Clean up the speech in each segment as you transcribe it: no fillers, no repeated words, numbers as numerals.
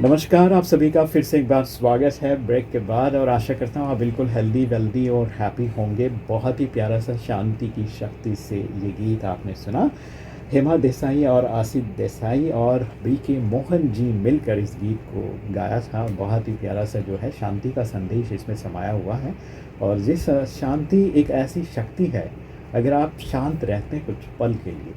नमस्कार, आप सभी का फिर से एक बार स्वागत है ब्रेक के बाद। और आशा करता हूँ आप बिल्कुल हेल्दी वेल्दी और हैप्पी होंगे। बहुत ही प्यारा सा शांति की शक्ति से ये गीत आपने सुना। हेमा देसाई और आसिफ देसाई और बी के मोहन जी मिलकर इस गीत को गाया था। बहुत ही प्यारा सा जो है शांति का संदेश इसमें समाया हुआ है। और जिस शांति एक ऐसी शक्ति है, अगर आप शांत रहते हैं कुछ पल के लिए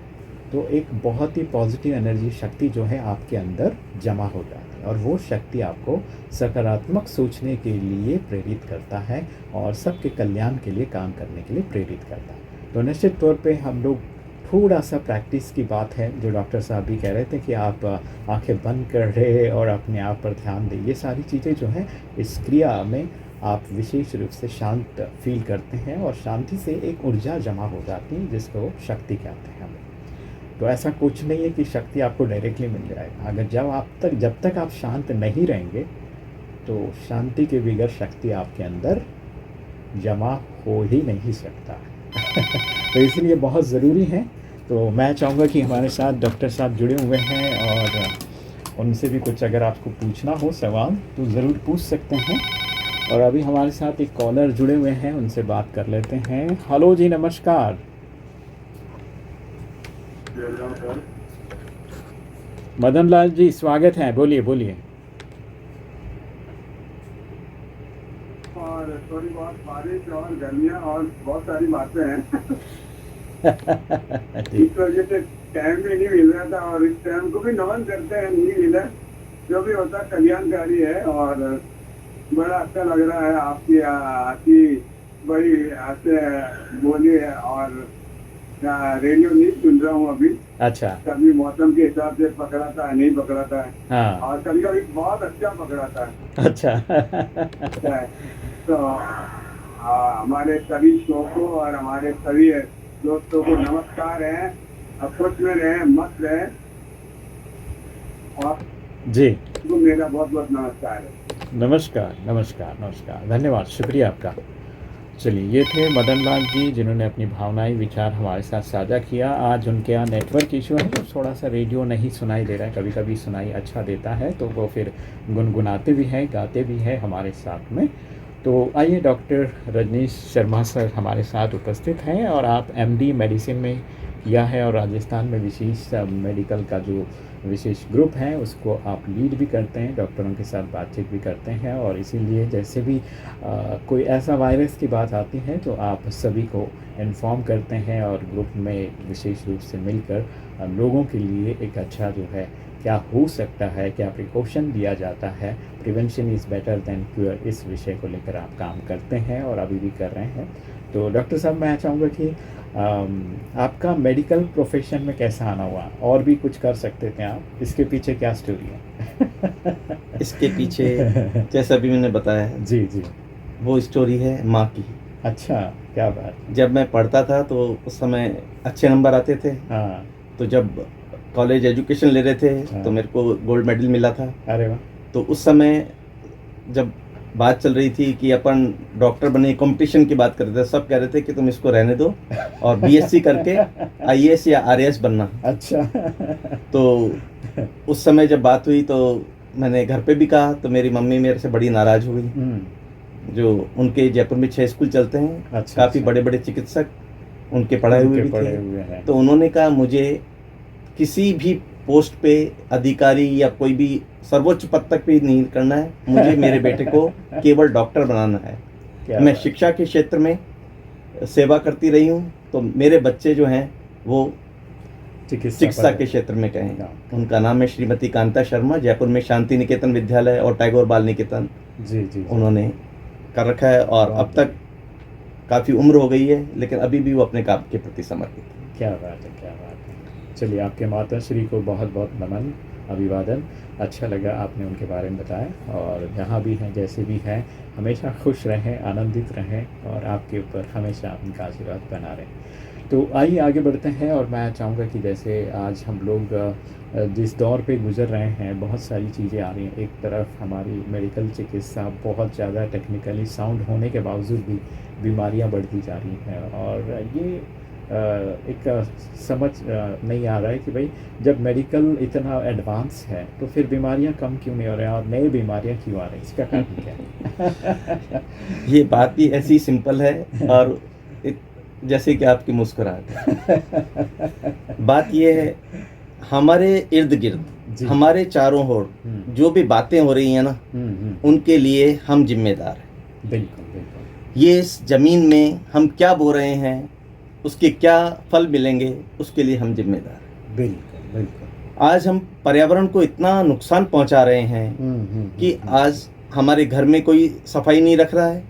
तो एक बहुत ही पॉजिटिव एनर्जी शक्ति जो है आपके अंदर जमा हो जाती है और वो शक्ति आपको सकारात्मक सोचने के लिए प्रेरित करता है और सबके कल्याण के लिए काम करने के लिए प्रेरित करता है। तो निश्चित तौर पे हम लोग थोड़ा सा प्रैक्टिस की बात है, जो डॉक्टर साहब भी कह रहे थे कि आप आंखें बंद कर रहे और अपने आप पर ध्यान दें। ये सारी चीज़ें जो हैं इस क्रिया में आप विशेष रूप से शांत फील करते हैं और शांति से एक ऊर्जा जमा हो जाती है जिसको शक्ति कहते हैं हम। तो ऐसा कुछ नहीं है कि शक्ति आपको डायरेक्टली मिल जाएगा। अगर जब तक आप शांत नहीं रहेंगे तो शांति के बगैर शक्ति आपके अंदर जमा हो ही नहीं सकता तो इसलिए बहुत ज़रूरी है। तो मैं चाहूँगा कि हमारे साथ डॉक्टर साहब जुड़े हुए हैं और उनसे भी कुछ अगर आपको पूछना हो सवाल तो ज़रूर पूछ सकते हैं। और अभी हमारे साथ एक कॉलर जुड़े हुए हैं, उनसे बात कर लेते हैं। हेलो जी, नमस्कार। मदन लाल जी, स्वागत है, बोलिए बोलिए। और थोड़ी बहुत बारिश और गर्मियाँ और बहुत सारी बातें हैं इस वजह से टाइम भी नहीं मिल रहा था और इस टाइम को भी नमन करते हैं, नहीं मिला जो भी होता कल्याणकारी है। और बड़ा अच्छा लग रहा है आपकी बड़ी ऐसे बोली है। और रेडियो नहीं सुन रहा हूँ अभी। अच्छा। कभी मौसम के हिसाब से पकड़ा था, नहीं पकड़ा था। हाँ। और कभी कभी बहुत अच्छा पकड़ा था। अच्छा तो हमारे सभी श्रोताओं और हमारे सभी दोस्तों को नमस्कार है। अब खुश में रहें, मस्त रहें। और जी, तो मेरा बहुत बहुत नमस्कार है। नमस्कार नमस्कार नमस्कार, धन्यवाद, शुक्रिया आपका। चलिए, ये थे मदन लाल जी जिन्होंने अपनी भावनाएं विचार हमारे साथ साझा किया। आज उनके यहाँ नेटवर्क इशू है तो थोड़ा सा रेडियो नहीं सुनाई दे रहा है। कभी कभी सुनाई अच्छा देता है तो वो फिर गुनगुनाते भी हैं, गाते भी हैं हमारे साथ में। तो आइए, डॉक्टर रजनीश शर्मा सर हमारे साथ उपस्थित हैं और आप एमडी मेडिसिन में किया है और राजस्थान में विशेष मेडिकल का जो विशेष ग्रुप है उसको आप लीड भी करते हैं, डॉक्टरों के साथ बातचीत भी करते हैं। और इसीलिए जैसे भी कोई ऐसा वायरस की बात आती है तो आप सभी को इन्फॉर्म करते हैं और ग्रुप में विशेष रूप से मिलकर लोगों के लिए एक अच्छा जो है क्या हो सकता है, क्या प्रिकॉशन दिया जाता है, prevention is better than cure, इस विषय को लेकर आप काम करते हैं और अभी भी कर रहे हैं। तो डॉक्टर साहब, मैं चाहूँगा कि आपका मेडिकल प्रोफेशन में कैसा आना हुआ, और भी कुछ कर सकते थे आप, इसके पीछे क्या स्टोरी है इसके पीछे जैसा अभी मैंने बताया जी जी, वो स्टोरी है माँ की। अच्छा, क्या बात। जब मैं पढ़ता था तो उस समय अच्छे नंबर आते थे। हाँ। तो जब कॉलेज एजुकेशन ले रहे थे हाँ। तो मेरे को गोल्ड मेडल मिला था। अरे वाह। तो उस समय जब बात चल रही थी कि अपन डॉक्टर बने, कंपटीशन की बात कर रहे थे, सब कह रहे थे कि तुम इसको रहने दो और बीएससी करके आईएएस या आरएएस बनना। अच्छा तो उस समय जब बात हुई तो मैंने घर पे भी कहा तो मेरी मम्मी मेरे से बड़ी नाराज़ हो गई। जो उनके जयपुर में 6 स्कूल चलते हैं, अच्छा, काफ़ी अच्छा। बड़े बड़े चिकित्सक उनके पढ़ाए हुए भी पढ़े थे। हुए हैं। तो उन्होंने कहा मुझे किसी भी पोस्ट पे अधिकारी या कोई भी सर्वोच्च पद तक भी नहीं करना है, मुझे मेरे बेटे को केवल डॉक्टर बनाना है। मैं शिक्षा के क्षेत्र में सेवा करती रही हूँ तो मेरे बच्चे जो हैं वो चिकित्सा के क्षेत्र में कहें। उनका नाम है श्रीमती कांता शर्मा, जयपुर में शांति निकेतन विद्यालय और टैगोर बाल निकेतन जी उन्होंने कर रखा है। और अब तक काफ़ी उम्र हो गई है लेकिन अभी भी वो अपने काम के प्रति समर्पित है। क्या बात है, क्या बात है। चलिए, आपके माता श्री को बहुत बहुत नमन, अभिवादन। अच्छा लगा आपने उनके बारे में बताया। और जहाँ भी हैं, जैसे भी हैं, हमेशा खुश रहें, आनंदित रहें और आपके ऊपर हमेशा उनका आशीर्वाद बना रहे। तो आइए आगे बढ़ते हैं। और मैं चाहूँगा कि जैसे आज हम लोग जिस दौर पे गुज़र रहे हैं, बहुत सारी चीज़ें आ रही हैं। एक तरफ हमारी मेडिकल चिकित्सा बहुत ज़्यादा टेक्निकली साउंड होने के बावजूद भी बीमारियां बढ़ती जा रही हैं और ये एक समझ नहीं आ रहा है कि भाई जब मेडिकल इतना एडवांस है तो फिर बीमारियां कम क्यों नहीं हो रही हैं और नई बीमारियां क्यों आ रही हैं, इसका कारण क्या है? ये बात भी ऐसी सिंपल है और जैसे कि आपकी मुस्कुराहट। बात ये है, हमारे इर्द गिर्द, जी। हमारे चारों ओर जो भी बातें हो रही हैं ना, उनके लिए हम जिम्मेदार हैं। बिल्कुल बिल्कुल। ये इस जमीन में हम क्या बो रहे हैं, उसके क्या फल मिलेंगे, उसके लिए हम जिम्मेदार हैं। बिल्कुल बिल्कुल। आज हम पर्यावरण को इतना नुकसान पहुंचा रहे हैं कि आज हमारे घर में कोई सफाई नहीं रख रहा है,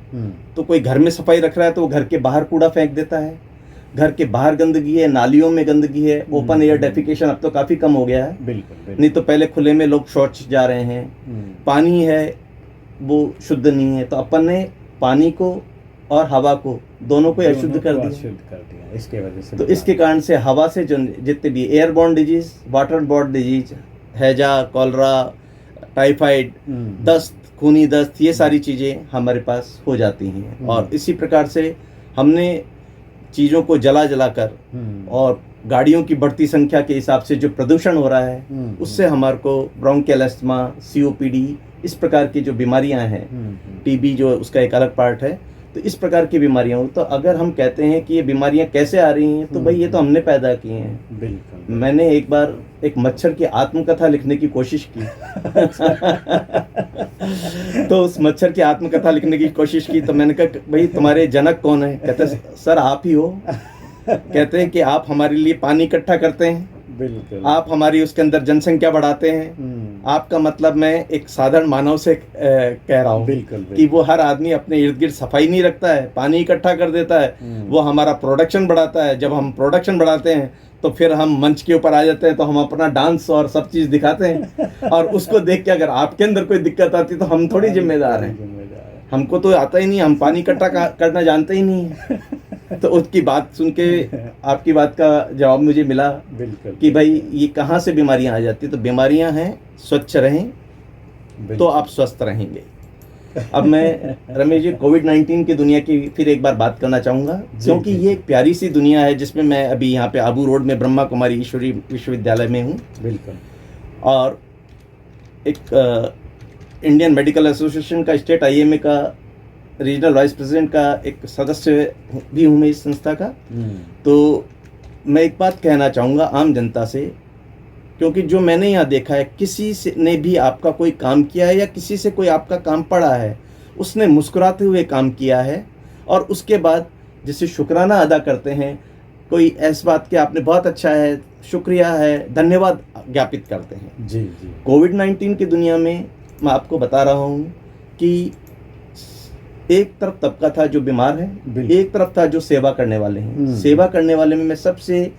तो कोई घर में सफाई रख रहा है तो वो घर के बाहर कूड़ा फेंक देता है। घर के बाहर गंदगी है, नालियों में गंदगी है, ओपन एयर डेफिकेशन अब तो काफ़ी कम हो गया है। बिल्कुल नहीं तो पहले खुले में लोग शौच जा रहे हैं। पानी है वो शुद्ध नहीं है, तो अपन ने पानी को और हवा को दोनों को अशुद्ध कर दिया। इसके वजह से तो इसके कारण से हवा से जो जितने भी airborne disease, water borne disease, हैजा, कॉलरा, टाइफाइड, दस्त, खूनी दस्त, ये सारी चीज़ें हमारे पास हो जाती हैं। और इसी प्रकार से हमने चीज़ों को जला जला कर और गाड़ियों की बढ़ती संख्या के हिसाब से जो प्रदूषण हो रहा है, उससे हमारे को ब्रोंकियल अस्थमा, COPD, इस प्रकार की जो बीमारियां हैं, TB जो उसका एक अलग पार्ट है, तो इस प्रकार की बीमारियां हो। तो अगर हम कहते हैं कि ये बीमारियां कैसे आ रही हैं, तो भाई ये तो हमने पैदा की हैं। बिल्कुल। मैंने एक बार एक मच्छर की आत्मकथा लिखने की कोशिश की। तो उस मच्छर की आत्मकथा लिखने की कोशिश की, तो मैंने कहा भाई तुम्हारे जनक कौन है? कहते सर आप ही हो। कहते हैं कि आप हमारे लिए पानी इकट्ठा करते हैं, बिल्कुल, आप हमारी उसके अंदर जनसंख्या बढ़ाते हैं। आपका मतलब मैं एक साधारण मानव से कह रहा हूँ बिल्कुल, कि वो हर आदमी अपने इर्द गिर्द सफाई नहीं रखता है, पानी इकट्ठा कर देता है, वो हमारा प्रोडक्शन बढ़ाता है। जब हम प्रोडक्शन बढ़ाते हैं तो फिर हम मंच के ऊपर आ जाते हैं, तो हम अपना डांस और सब चीज़ दिखाते हैं। और उसको देख के अगर आपके अंदर कोई दिक्कत आती तो हम थोड़ी जिम्मेदार हैं। हमको तो आता ही नहीं, हम पानी इकट्ठा करना जानते ही नहीं। तो उसकी बात सुन के आपकी बात का जवाब मुझे मिला बिल्कुल कि भाई ये कहाँ से बीमारियां आ जाती। तो बीमारियां हैं, स्वच्छ रहें तो आप स्वस्थ रहेंगे। अब मैं रमेश जी कोविड-19 की दुनिया की फिर एक बार बात करना चाहूँगा, क्योंकि ये एक प्यारी सी दुनिया है जिसमें मैं अभी यहाँ पे आबू रोड में ब्रह्मा कुमारी ईश्वरी विश्वविद्यालय में हूँ। बिल्कुल। और एक इंडियन मेडिकल एसोसिएशन का स्टेट IMA का रीजनल वाइस प्रेसिडेंट का एक सदस्य भी हूँ मैं इस संस्था का। तो मैं एक बात कहना चाहूँगा आम जनता से, क्योंकि जो मैंने यहाँ देखा है, किसी से ने भी आपका कोई काम किया है या किसी से कोई आपका काम पड़ा है, उसने मुस्कुराते हुए काम किया है और उसके बाद जिसे शुक्राना अदा करते हैं, कोई ऐसी बात कि आपने बहुत अच्छा है, शुक्रिया है, धन्यवाद ज्ञापित करते हैं। जी जी। कोविड-19 की दुनिया में मैं आपको बता रहा हूँ कि एक तरफ तबका था जो बीमार है, एक तरफ था जो सेवा करने वाले हैं। सेवा करने वाले में मैं सबसे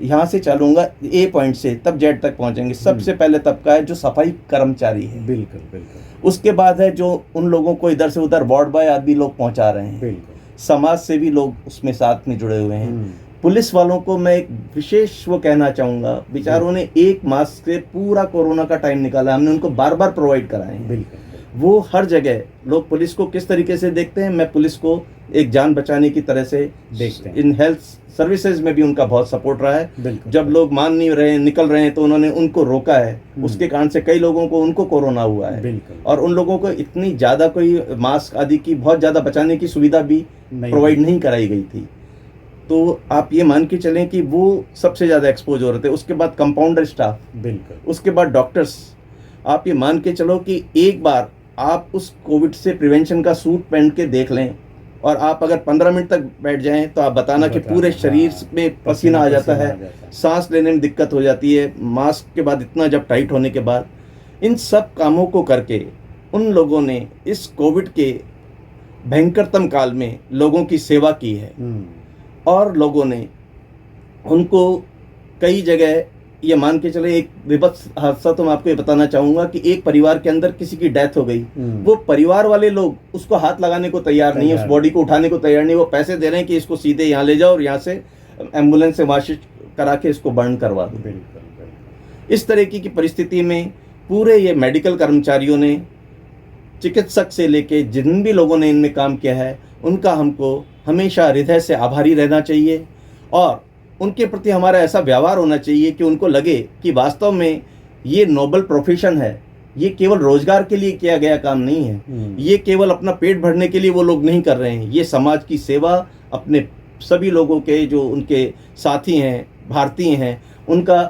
यहाँ से चलूँगा A पॉइंट से तब Z तक पहुँचेंगे। सबसे पहले तबका है जो सफाई कर्मचारी है। बिल्कुल बिल्कुल। उसके बाद है जो उन लोगों को इधर से उधर वार्ड बॉय आदि लोग पहुँचा रहे हैं। बिल्कुल। समाज से भी लोग उसमें साथ में जुड़े हुए हैं। पुलिस वालों को मैं एक विशेष वो कहना चाहूँगा, बेचारों ने एक मास्क से पूरा कोरोना का टाइम निकाला, हमने उनको बार बार प्रोवाइड कराए हैं। बिल्कुल। वो हर जगह लोग पुलिस को किस तरीके से देखते हैं, मैं पुलिस को एक जान बचाने की तरह से देखते हैं। इन हेल्थ सर्विसेज में भी उनका बहुत सपोर्ट रहा है। जब लोग मान नहीं रहे, निकल रहे हैं, तो उन्होंने उनको रोका है। उसके कारण से कई लोगों को उनको कोरोना हुआ है। और उन लोगों को इतनी ज़्यादा कोई मास्क आदि की बहुत ज़्यादा बचाने की सुविधा भी प्रोवाइड नहीं कराई गई थी। तो आप ये मान के चलें कि वो सबसे ज़्यादा एक्सपोज हो रहे थे। उसके बाद कंपाउंडर स्टाफ, बिल्कुल, उसके बाद डॉक्टर्स। आप ये मान के चलो कि एक बार आप उस कोविड से प्रिवेंशन का सूट पहन के देख लें और आप अगर 15 मिनट तक बैठ जाएं तो आप बताना कि पूरे शरीर में पसीना आ जाता है, सांस लेने में दिक्कत हो जाती है, मास्क के बाद इतना जब टाइट होने के बाद। इन सब कामों को करके उन लोगों ने इस कोविड के भयंकरतम काल में लोगों की सेवा की है। और लोगों ने उनको कई जगह ये मान के चले, एक विभत्स हादसा तो मैं आपको ये बताना चाहूँगा कि एक परिवार के अंदर किसी की डेथ हो गई। वो परिवार वाले लोग उसको हाथ लगाने को तैयार नहीं है, उस बॉडी को उठाने को तैयार नहीं। वो पैसे दे रहे हैं कि इसको सीधे यहाँ ले जाओ और यहाँ से एम्बुलेंस से वाशिश करा के इसको बर्न करवा दो। इस तरह की परिस्थिति में पूरे ये मेडिकल कर्मचारियों ने, चिकित्सक से लेके जिन भी लोगों ने इनमें काम किया है, उनका हमको हमेशा हृदय से आभारी रहना चाहिए। और उनके प्रति हमारा ऐसा व्यवहार होना चाहिए कि उनको लगे कि वास्तव में ये नोबल प्रोफेशन है, ये केवल रोजगार के लिए किया गया काम नहीं है, ये केवल अपना पेट भरने के लिए वो लोग नहीं कर रहे हैं, ये समाज की सेवा अपने सभी लोगों के जो उनके साथी हैं, भारतीय हैं, उनका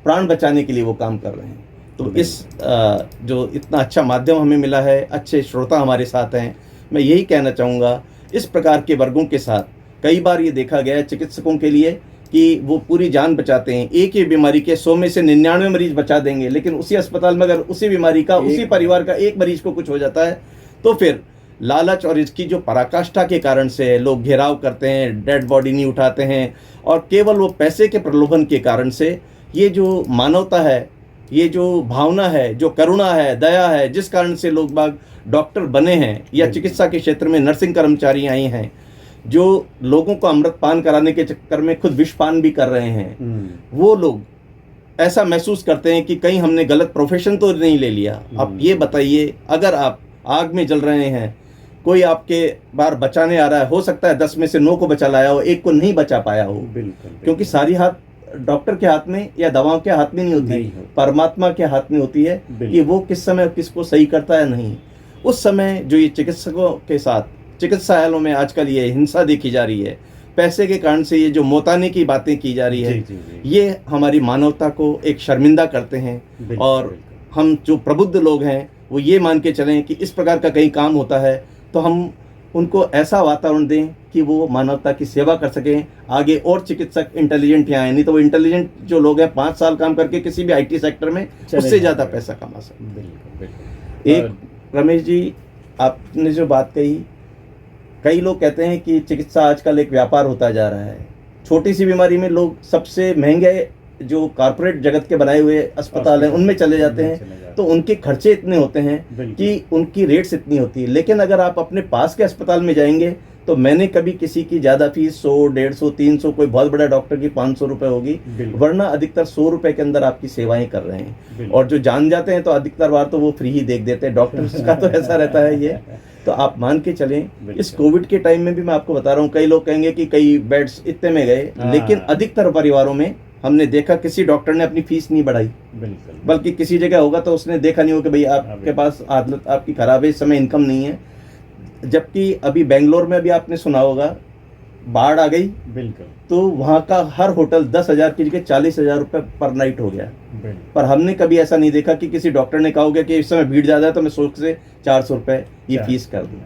प्राण बचाने के लिए वो काम कर रहे हैं। तो इस जो इतना अच्छा माध्यम हमें मिला है, अच्छे श्रोता हमारे साथ हैं, मैं यही कहना चाहूँगा इस प्रकार के वर्गों के साथ कई बार ये देखा गया है चिकित्सकों के लिए कि वो पूरी जान बचाते हैं, एक ही बीमारी के 100 में से 99 मरीज बचा देंगे, लेकिन उसी अस्पताल में अगर उसी बीमारी का उसी परिवार का एक मरीज को कुछ हो जाता है तो फिर लालच और इसकी जो पराकाष्ठा के कारण से लोग घेराव करते हैं, डेड बॉडी नहीं उठाते हैं, और केवल वो पैसे के प्रलोभन के कारण से ये जो मानवता है, ये जो भावना है, जो करुणा है, दया है, जिस कारण से लोग बाग डॉक्टर बने हैं या चिकित्सा के क्षेत्र में नर्सिंग कर्मचारी आए हैं, जो लोगों को अमृत पान कराने के चक्कर में खुद विष पान भी कर रहे हैं, वो लोग ऐसा महसूस करते हैं कि कहीं हमने गलत प्रोफेशन तो नहीं ले लिया। आप ये बताइए, अगर आप आग में जल रहे हैं, कोई आपके बार बचाने आ रहा है, हो सकता है 10 में से 9 को बचा लाया हो, एक को नहीं बचा पाया हो, क्योंकि सारी हाथ डॉक्टर के हाथ में या दवाओं के हाथ में नहीं होती, परमात्मा के हाथ में होती है कि वो किस समय किसको सही करता है नहीं। उस समय जो ये चिकित्सकों के साथ चिकित्सालयों में आजकल ये हिंसा देखी जा रही है, पैसे के कारण से ये जो मौताने की बातें की जा रही है, ये हमारी मानवता को एक शर्मिंदा करते हैं। और हम जो प्रबुद्ध लोग हैं वो ये मान के चलें कि इस प्रकार का कहीं काम होता है तो हम उनको ऐसा वातावरण दें कि वो मानवता की सेवा कर सकें, आगे और चिकित्सक इंटेलिजेंट यहाँ आए। नहीं तो वो इंटेलिजेंट जो लोग हैं 5 साल काम करके किसी भी IT सेक्टर में उससे ज़्यादा पैसा कमा सकते। एक रमेश जी, आपने जो बात कही, कई लोग कहते हैं कि चिकित्सा आजकल एक व्यापार होता जा रहा है। छोटी सी बीमारी में लोग सबसे महंगे जो कॉर्पोरेट जगत के बनाए हुए अस्पताल हैं उनमें चले जाते हैं, तो उनके खर्चे इतने होते हैं कि उनकी रेट्स इतनी होती है। लेकिन अगर आप अपने पास के अस्पताल में जाएंगे तो मैंने कभी किसी की ज़्यादा फीस 100, 150, 300, कोई बहुत बड़ा डॉक्टर की 500 रुपये होगी, वरना अधिकतर 100 रुपये के अंदर आपकी सेवाएं कर रहे हैं। और जो जान जाते हैं तो अधिकतर बार तो वो फ्री ही देख देते हैं, डॉक्टर्स का तो ऐसा रहता है ये। तो आप मान के चलें, इस कोविड के टाइम में भी मैं आपको बता रहा हूँ, कई लोग कहेंगे कि कई बेड्स इतने में गए, लेकिन अधिकतर परिवारों में हमने देखा किसी डॉक्टर ने अपनी फीस नहीं बढ़ाई, बल्कि किसी जगह होगा तो उसने देखा नहीं हो कि भाई आपके पास आदत आपकी खराब है, इस समय इनकम नहीं है। जबकि अभी बेंगलोर में भी आपने सुना होगा, बाढ़ आ गई, तो वहाँ का हर होटल 10,000 की जगह 40,000 रुपये पर नाइट हो गया। पर हमने कभी ऐसा नहीं देखा कि किसी डॉक्टर ने कहा होगा कि इस समय भीड़ ज़्यादा है तो मैं शौक से 400 रुपये ये फीस कर दूँ।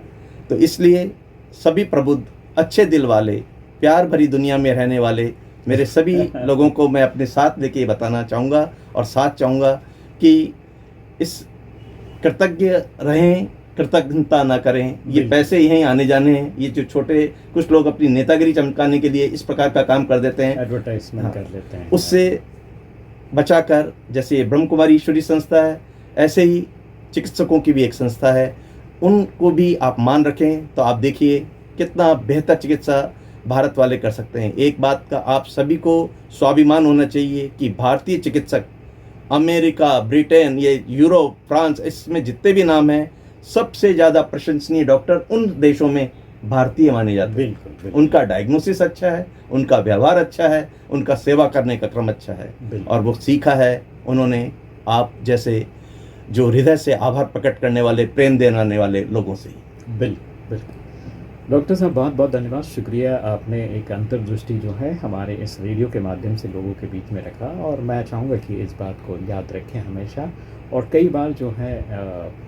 तो इसलिए सभी प्रबुद्ध, अच्छे दिल वाले, प्यार भरी दुनिया में रहने वाले मेरे सभी लोगों को मैं अपने साथ लेके बताना चाहूँगा और साथ चाहूँगा कि इस कृतज्ञ रहें, कृतज्ञता ना करें। ये पैसे यहीं आने जाने हैं। ये जो छोटे कुछ लोग अपनी नेतागिरी चमकाने के लिए इस प्रकार का काम कर देते हैं, एडवर्टाइजमेंट कर लेते हैं, उससे बचाकर, जैसे ब्रह्म कुमारी ईश्वरी संस्था है, ऐसे ही चिकित्सकों की भी एक संस्था है, उनको भी आप मान रखें तो आप देखिए कितना बेहतर चिकित्सा भारत वाले कर सकते हैं। एक बात का आप सभी को स्वाभिमान होना चाहिए कि भारतीय चिकित्सक अमेरिका, ब्रिटेन, ये यूरोप, फ्रांस, इसमें जितने भी नाम हैं, सबसे ज़्यादा प्रशंसनीय डॉक्टर उन देशों में भारतीय माने जाते हैं। उनका डायग्नोसिस अच्छा है, उनका व्यवहार अच्छा है, उनका सेवा करने का क्रम अच्छा है, और वो सीखा है उन्होंने आप जैसे जो हृदय से आभार प्रकट करने वाले, प्रेम देने वाले लोगों से। बिल्कुल। डॉक्टर साहब, बहुत बहुत धन्यवाद, शुक्रिया। आपने एक अंतर्दृष्टि जो है हमारे इस रेडियो के माध्यम से लोगों के बीच में रखा, और मैं चाहूँगा कि इस बात को याद रखें हमेशा। और कई बार जो है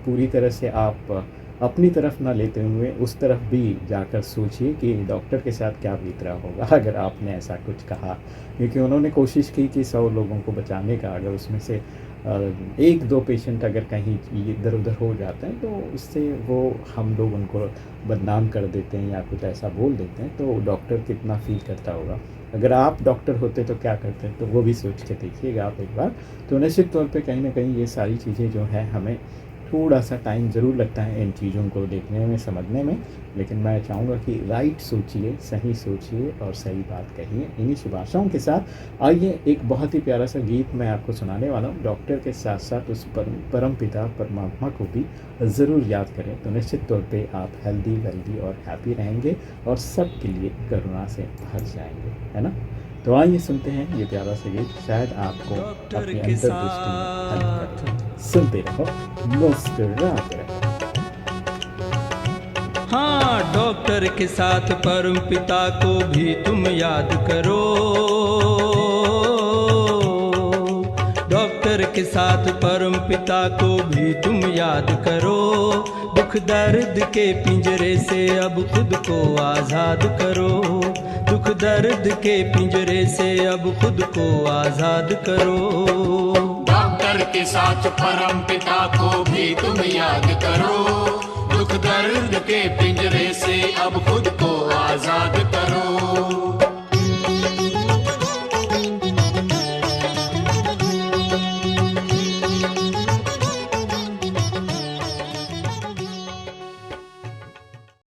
पूरी तरह से आप अपनी तरफ ना लेते हुए उस तरफ भी जाकर सोचिए कि डॉक्टर के साथ क्या बीत रहा होगा अगर आपने ऐसा कुछ कहा, क्योंकि उन्होंने कोशिश की कि 100 लोगों को बचाने का, अगर उसमें से 1-2 पेशेंट अगर कहीं इधर उधर हो जाते हैं तो उससे वो हम लोग उनको बदनाम कर देते हैं या कुछ ऐसा बोल देते हैं, तो डॉक्टर कितना फील करता होगा। अगर आप डॉक्टर होते तो क्या करते हैं, तो वो भी सोच के देखिएगा आप एक बार। तो निश्चित तौर पे कहीं ना कहीं ये सारी चीज़ें जो है हमें थोड़ा सा टाइम ज़रूर लगता है इन चीज़ों को देखने में, समझने में, लेकिन मैं चाहूँगा कि राइट सोचिए, सही सोचिए और सही बात कहिए। इन्हीं शुभ आशाओं के साथ आइए एक बहुत ही प्यारा सा गीत मैं आपको सुनाने वाला हूँ। डॉक्टर के साथ साथ उस परम पिता परमात्मा को भी ज़रूर याद करें, तो निश्चित तौर पे आप हेल्दी वेल्दी और हैप्पी रहेंगे और सबके लिए करुणा से भर जाएंगे, है ना। तो आइए सुनते हैं ये प्यारा सा गीत, शायद आपको अपनी अंतर्दृष्टि में हेल्प करे। सुनते रहो, मुस्कुराते रहो। हाँ, डॉक्टर के साथ परम पिता को भी तुम याद करो। डॉक्टर के साथ परम पिता को भी तुम याद करो। दुख दर्द के पिंजरे से अब खुद को आज़ाद करो। दुख दर्द के पिंजरे से अब खुद को आज़ाद करो। डॉक्टर के साथ परम पिता को भी तुम याद करो। दुख दर्द के पिंजरे से अब खुद